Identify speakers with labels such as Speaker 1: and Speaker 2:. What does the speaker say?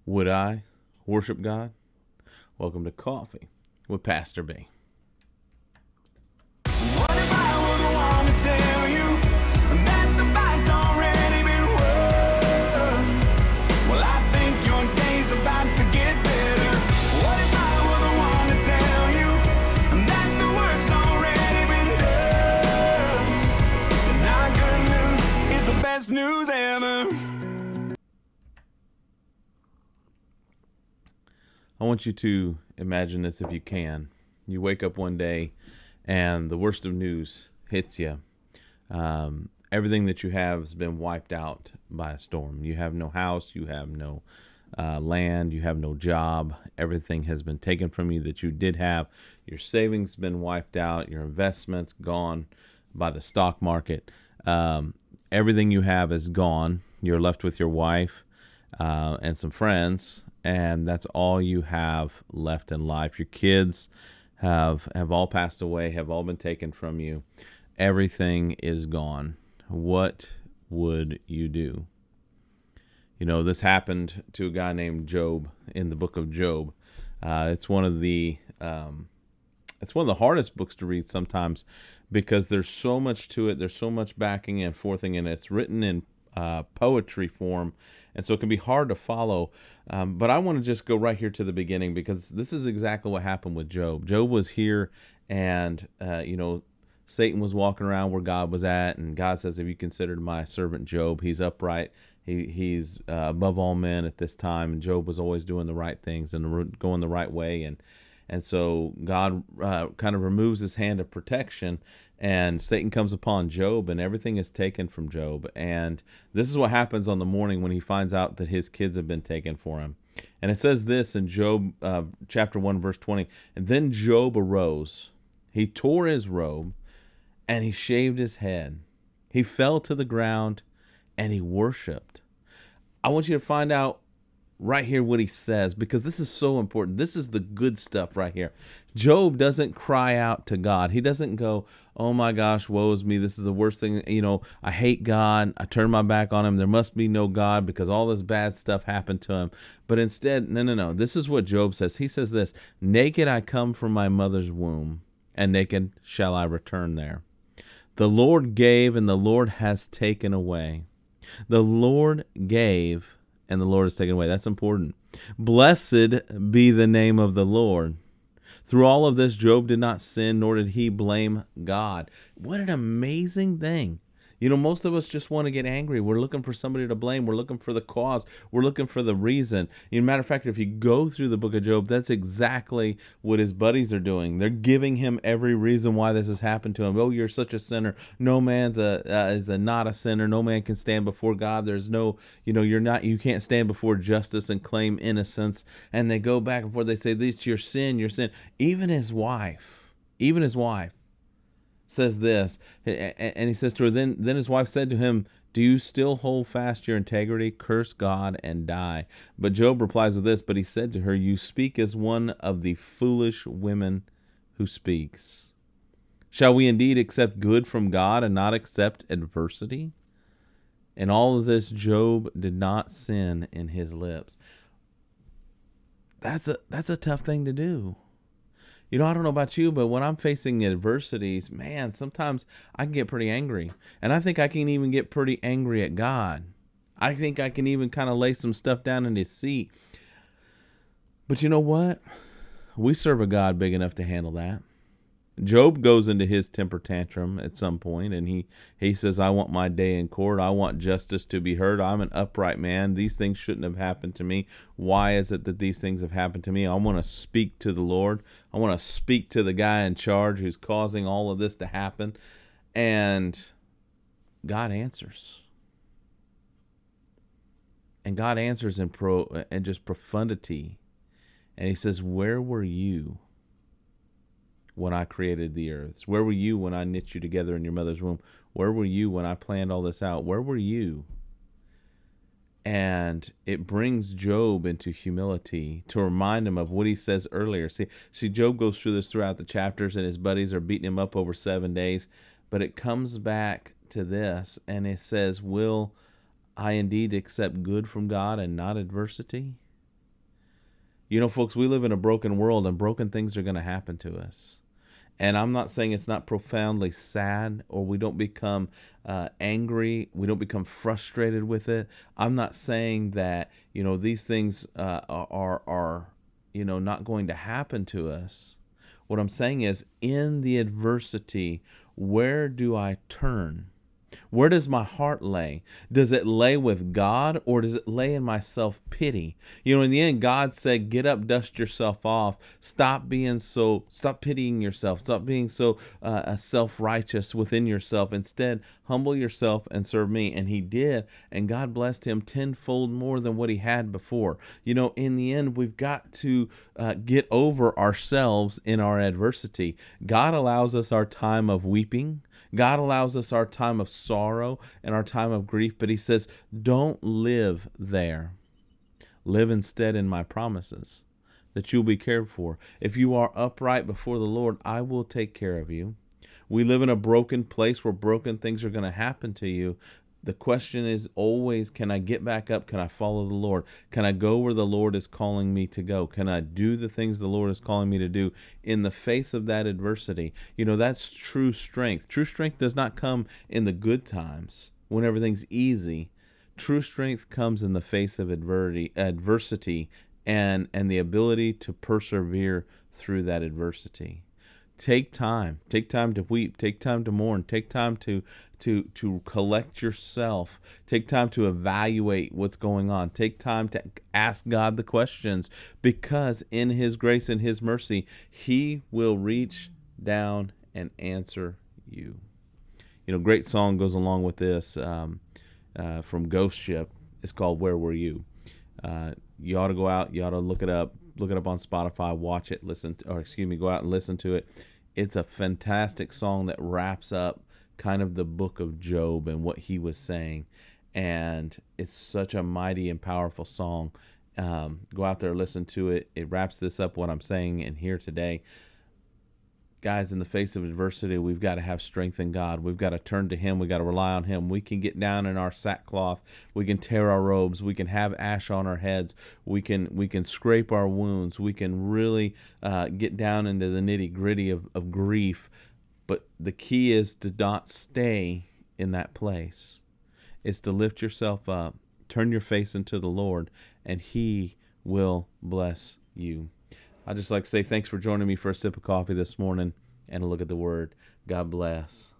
Speaker 1: Would I worship God? Welcome to Coffee with Pastor B.
Speaker 2: What if I were the one to tell you that the fight's already been won? Well, I think your day's about to get better. What if I were the one to tell you that the work's already been done? It's not good news, it's the best news ever.
Speaker 1: I want you to imagine this if you can. You wake up one day and the worst of news hits you. Everything that you have has been wiped out by a storm. You have no house, you have no land, you have no job. Everything has been taken from you that you did have. Your savings been wiped out, your investments gone by the stock market. Everything you have is gone. You're left with your wife and some friends, and that's all you have left in life. Your kids have all passed away, have all been taken from you. Everything is gone. What would you do? You know, this happened to a guy named Job in the book of Job. It's one of the hardest books to read sometimes because there's so much to it. There's so much backing and forthing, and it's written in poetry form, and so it can be hard to follow. But I want to just go right here to the beginning because this is exactly what happened with Job. Job was here, and Satan was walking around where God was at, and God says, "Have you considered my servant Job? He's upright. He's above all men at this time." And Job was always doing the right things and going the right way, and so God kind of removes his hand of protection, and Satan comes upon Job, and everything is taken from Job. And this is what happens on the morning when he finds out that his kids have been taken for him. And it says this in Job chapter 1, verse 20. And then Job arose. He tore his robe, and he shaved his head. He fell to the ground, and he worshiped. I want you to find out right here what he says, because this is so important. This is the good stuff right here. Job doesn't cry out to God. He doesn't go, "Oh my gosh, woe is me. This is the worst thing. I hate God. I turn my back on him. There must be no God because all this bad stuff happened to him." But instead, no. This is what Job says. He says this: "Naked I come from my mother's womb, and naked shall I return there. The Lord gave, and the Lord has taken away. The Lord gave, and the Lord is taken away." That's important. "Blessed be the name of the Lord." Through all of this, Job did not sin, nor did he blame God. What an amazing thing. Most of us just want to get angry. We're looking for somebody to blame. We're looking for the cause. We're looking for the reason. Matter of fact, if you go through the book of Job, that's exactly what his buddies are doing. They're giving him every reason why this has happened to him. "Oh, you're such a sinner. No man's not a sinner. No man can stand before God. There's no, you can't stand before justice and claim innocence." And they go back and forth. They say, "This is your sin, your sin." Even his wife says this, and he says to her, then his wife said to him, "Do you still hold fast your integrity? Curse God and die." But Job replies with this, "But he said to her, you speak as one of the foolish women who speaks. Shall we indeed accept good from God and not accept adversity?" In all of this, Job did not sin in his lips. That's a tough thing to do. I don't know about you, but when I'm facing adversities, man, sometimes I can get pretty angry. And I think I can even get pretty angry at God. I think I can even kind of lay some stuff down in his seat. But you know what? We serve a God big enough to handle that. Job goes into his temper tantrum at some point, and he says, "I want my day in court. I want justice to be heard. I'm an upright man. These things shouldn't have happened to me. Why is it that these things have happened to me? I want to speak to the Lord. I want to speak to the guy in charge who's causing all of this to happen." And God answers. And God answers in just profundity. And he says, "Where were you when I created the earth? Where were you when I knit you together in your mother's womb? Where were you when I planned all this out? Where were you?" And it brings Job into humility to remind him of what he says earlier. See, Job goes through this throughout the chapters, and his buddies are beating him up over 7 days. But it comes back to this, and it says, "Will I indeed accept good from God and not adversity?" You know, folks, we live in a broken world, and broken things are going to happen to us. And I'm not saying it's not profoundly sad, or we don't become angry, we don't become frustrated with it. I'm not saying that, these things are not going to happen to us. What I'm saying is, in the adversity, where do I turn? Where does my heart lay? Does it lay with God, or does it lay in my self pity? In the end, God said, get up, dust yourself off. Stop pitying yourself. Stop being so self righteous within yourself. Instead, humble yourself and serve me. And he did. And God blessed him tenfold more than what he had before. In the end, we've got to get over ourselves in our adversity. God allows us our time of weeping. God allows us our time of sorrow and our time of grief, but he says, don't live there. Live instead in my promises, that you'll be cared for. If you are upright before the Lord, I will take care of you. We live in a broken place where broken things are going to happen to you. The question is always, can I get back up? Can I follow the Lord? Can I go where the Lord is calling me to go? Can I do the things the Lord is calling me to do in the face of that adversity? That's true strength. True strength does not come in the good times when everything's easy. True strength comes in the face of adversity and the ability to persevere through that adversity. Take time to weep, take time to mourn, take time to collect yourself, take time to evaluate what's going on, take time to ask God the questions, because in his grace and his mercy, he will reach down and answer you. Great song goes along with this from Ghost Ship. It's called Where Were You? You ought to go out, you ought to look it up on Spotify, watch it, go out and listen to it. It's a fantastic song that wraps up kind of the book of Job and what he was saying. And it's such a mighty and powerful song. Go out there, listen to it. It wraps this up, what I'm saying in here today. Guys, in the face of adversity, we've got to have strength in God. We've got to turn to him. We've got to rely on him. We can get down in our sackcloth. We can tear our robes. We can have ash on our heads. We can scrape our wounds. We can really get down into the nitty-gritty of grief. But the key is to not stay in that place. It's to lift yourself up, turn your face into the Lord, and he will bless you. I'd just like to say thanks for joining me for a sip of coffee this morning and a look at the Word. God bless.